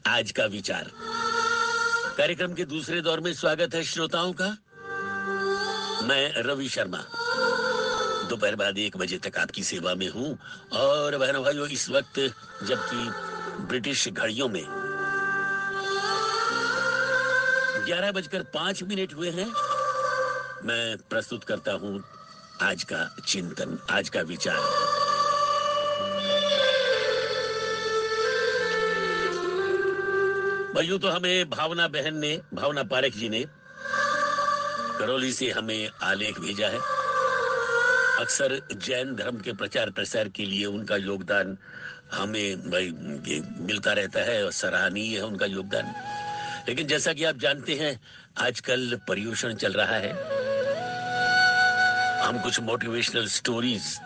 आज का विचार कार्यक्रम के दूसरे दौर में स्वागत है श्रोताओं का। मैं रवि शर्मा दोपहर बाद 1 बजे तक आपकी सेवा में हूं। और बहनों भाइयों, इस वक्त जबकि ब्रिटिश घड़ियों में 11:05 हुए हैं, मैं प्रस्तुत करता हूं आज का चिंतन, आज का विचार। भाइयों, तो हमें भावना पारेख जी ने करौली से हमें आलेख भेजा है। अक्सर जैन धर्म के प्रचार प्रसार के लिए उनका योगदान हमें भाई मिलता रहता है और सराहनीय है उनका योगदान। लेकिन जैसा कि आप जानते हैं, आजकल पर्यूषण चल रहा है। हम कुछ मोटिवेशनल स्टोरीज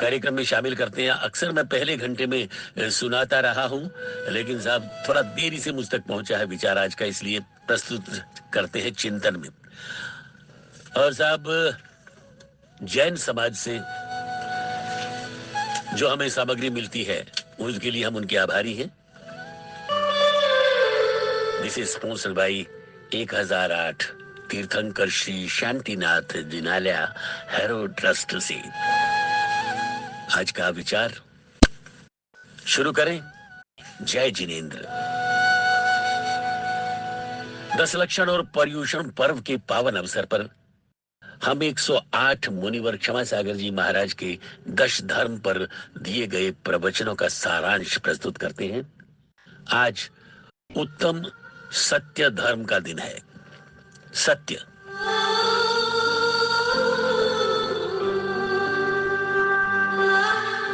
कार्यक्रम में शामिल करते हैं। अक्सर मैं पहले घंटे में सुनाता रहा हूं, लेकिन साहब थोड़ा देरी से मुझ तक पहुंचा है विचार आज का, इसलिए प्रस्तुत करते हैं चिंतन में। और साहब, जैन समाज से जो हमें सामग्री मिलती है उसके लिए हम उनके आभारी हैं। दिस इज स्पॉन्सर्ड बाय 1008 तीर्थंकर श्री शांतिनाथ जिनालय हैरो ट्रस्ट से। आज का विचार शुरू करें। जय जिनेंद्र। दशलक्षण और पर्यूषण पर्व के पावन अवसर पर हम 108 मुनिवर क्षमा सागर जी महाराज के दश धर्म पर दिए गए प्रवचनों का सारांश प्रस्तुत करते हैं। आज उत्तम सत्य धर्म का दिन है। सत्य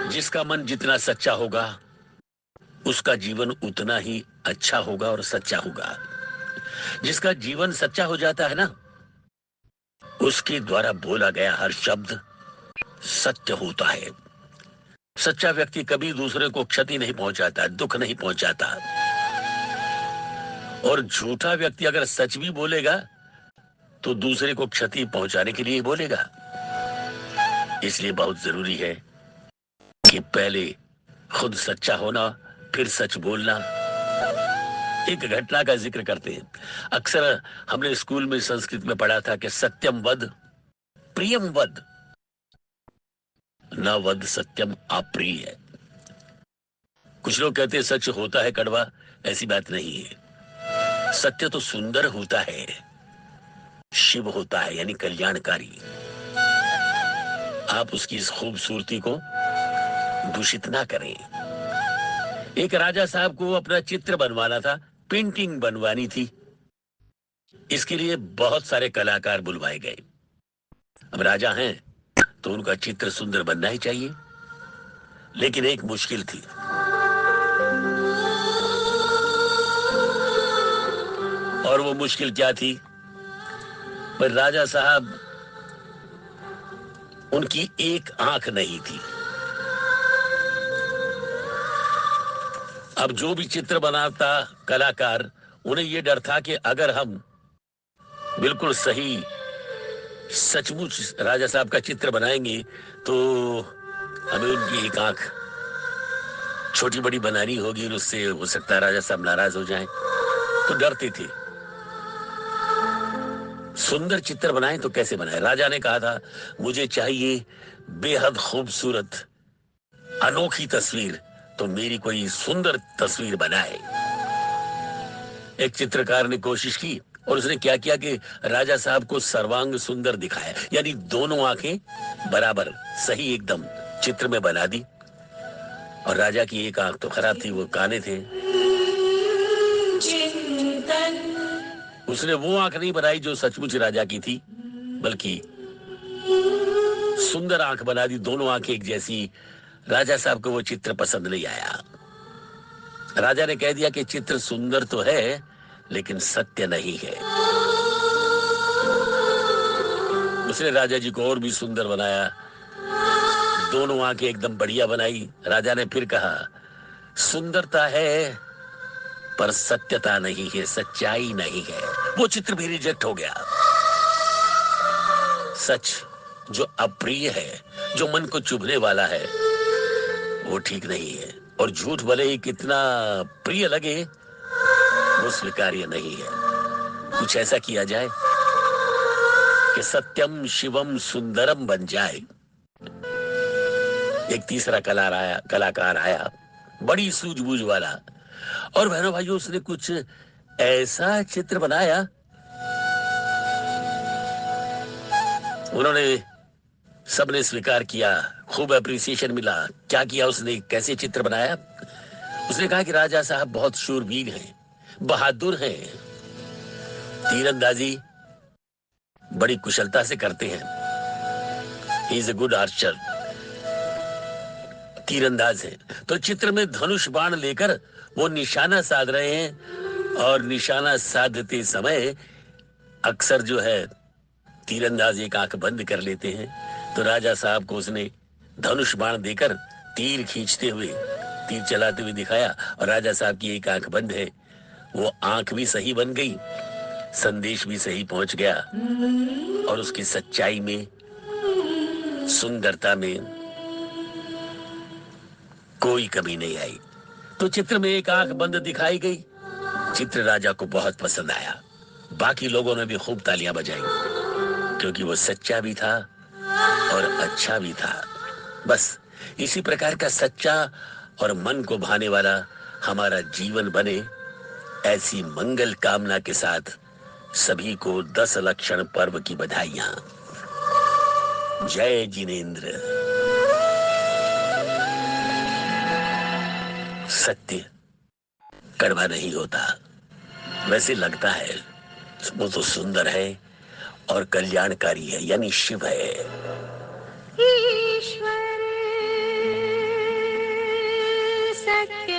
जिसका मन जितना सच्चा होगा उसका जीवन उतना ही अच्छा होगा और सच्चा होगा। जिसका जीवन सच्चा हो जाता है ना, उसके द्वारा बोला गया हर शब्द सत्य होता है। सच्चा व्यक्ति कभी दूसरे को क्षति नहीं पहुंचाता, दुख नहीं पहुंचाता। और झूठा व्यक्ति अगर सच भी बोलेगा तो दूसरे को क्षति पहुंचाने के लिए बोलेगा। इसलिए बहुत जरूरी है कि पहले खुद सच्चा होना, फिर सच बोलना। एक घटना का जिक्र करते हैं। अक्सर हमने स्कूल में संस्कृत में पढ़ा था कि सत्यम वद प्रियम वद, न वद सत्यम अप्रिय। कुछ लोग कहते हैं सच होता है कड़वा, ऐसी बात नहीं है। सत्य तो सुंदर होता है, शिव होता है, यानी कल्याणकारी। आप उसकी इस खूबसूरती को दूषित ना करें। एक राजा साहब को अपना चित्र बनवाना था, पेंटिंग बनवानी थी। इसके लिए बहुत सारे कलाकार बुलवाए गए। अब राजा हैं तो उनका चित्र सुंदर बनना ही चाहिए, लेकिन एक मुश्किल थी। और वो मुश्किल क्या थी? पर राजा साहब, उनकी एक आंख नहीं थी। अब जो भी चित्र बनाता कलाकार, उन्हें यह डर था कि अगर हम बिल्कुल सही सचमुच राजा साहब का चित्र बनाएंगे तो हमें उनकी एक आंख छोटी बड़ी बनानी होगी, और उससे हो सकता है राजा साहब नाराज हो जाएं। तो डरते थे। सुंदर चित्र बनाएं तो कैसे बनाएं? राजा ने कहा था, मुझे चाहिए बेहद खूबसूरत अनोखी तस्वीर, तो मेरी कोई सुंदर तस्वीर बनाए। एक चित्रकार ने कोशिश की और उसने क्या किया कि राजा साहब को सर्वांग सुंदर दिखाया, यानी दोनों आंखें बराबर सही एकदम चित्र में बना दी। और राजा की एक आंख तो खराब थी, वो काने थे। उसने वो आंख नहीं बनाई जो सचमुच राजा की थी, बल्कि सुंदर आंख बना दी, दोनों आंखें एक जैसी। राजा साहब को वो चित्र पसंद नहीं आया। राजा ने कह दिया कि चित्र सुंदर तो है लेकिन सत्य नहीं है। उसने राजा जी को और भी सुंदर बनाया, दोनों आंखें एकदम बढ़िया बनाई। राजा ने फिर कहा, सुंदरता है पर सत्यता नहीं है, सच्चाई नहीं है। वो चित्र भी रिजेक्ट हो गया। सच जो अप्रिय है, जो मन को चुभने वाला है, वो ठीक नहीं है। और झूठ भले ही कितना प्रिय लगे, वो स्वीकार्य नहीं है। कुछ ऐसा किया जाए कि सत्यम शिवम सुंदरम बन जाए। एक तीसरा कलाकार आया, बड़ी सूझबूझ वाला, और बहनों भाइयों उसने कुछ ऐसा चित्र बनाया, उन्होंने सबने स्वीकार किया, खूब एप्रिसिएशन मिला। क्या किया उसने, कैसे चित्र बनाया? उसने कहा कि राजा साहब बहुत शूरवीर हैं, बहादुर हैं, तीरंदाजी बड़ी कुशलता से करते हैं, he is a good Archer, तीरंदाज है। तो चित्र में धनुष बाण लेकर वो निशाना साध रहे हैं, और निशाना साधते समय अक्सर जो है तीरंदाज एक आंख बंद कर लेते हैं। तो राजा साहब को उसने धनुष बाण देकर तीर खींचते हुए, तीर चलाते हुए दिखाया, और राजा साहब की एक आंख बंद है, वो आंख भी सही बन गई, संदेश भी सही पहुंच गया, और उसकी सच्चाई में, सुंदरता में कोई कमी नहीं आई। तो चित्र में एक आंख बंद दिखाई गई। चित्र राजा को बहुत पसंद आया। बाकी लोगों ने भी खूब तालियां बजाई, क्योंकि वो सच्चा भी था और अच्छा भी था। बस इसी प्रकार का सच्चा और मन को भाने वाला हमारा जीवन बने, ऐसी मंगल कामना के साथ सभी को 10 लक्षण पर्व की बधाइयां। जय जिनेंद्र। सत्य कड़वा नहीं होता, वैसे लगता है, वो तो सुंदर है और कल्याणकारी है, यानी शिव है। ईश्वर सत्य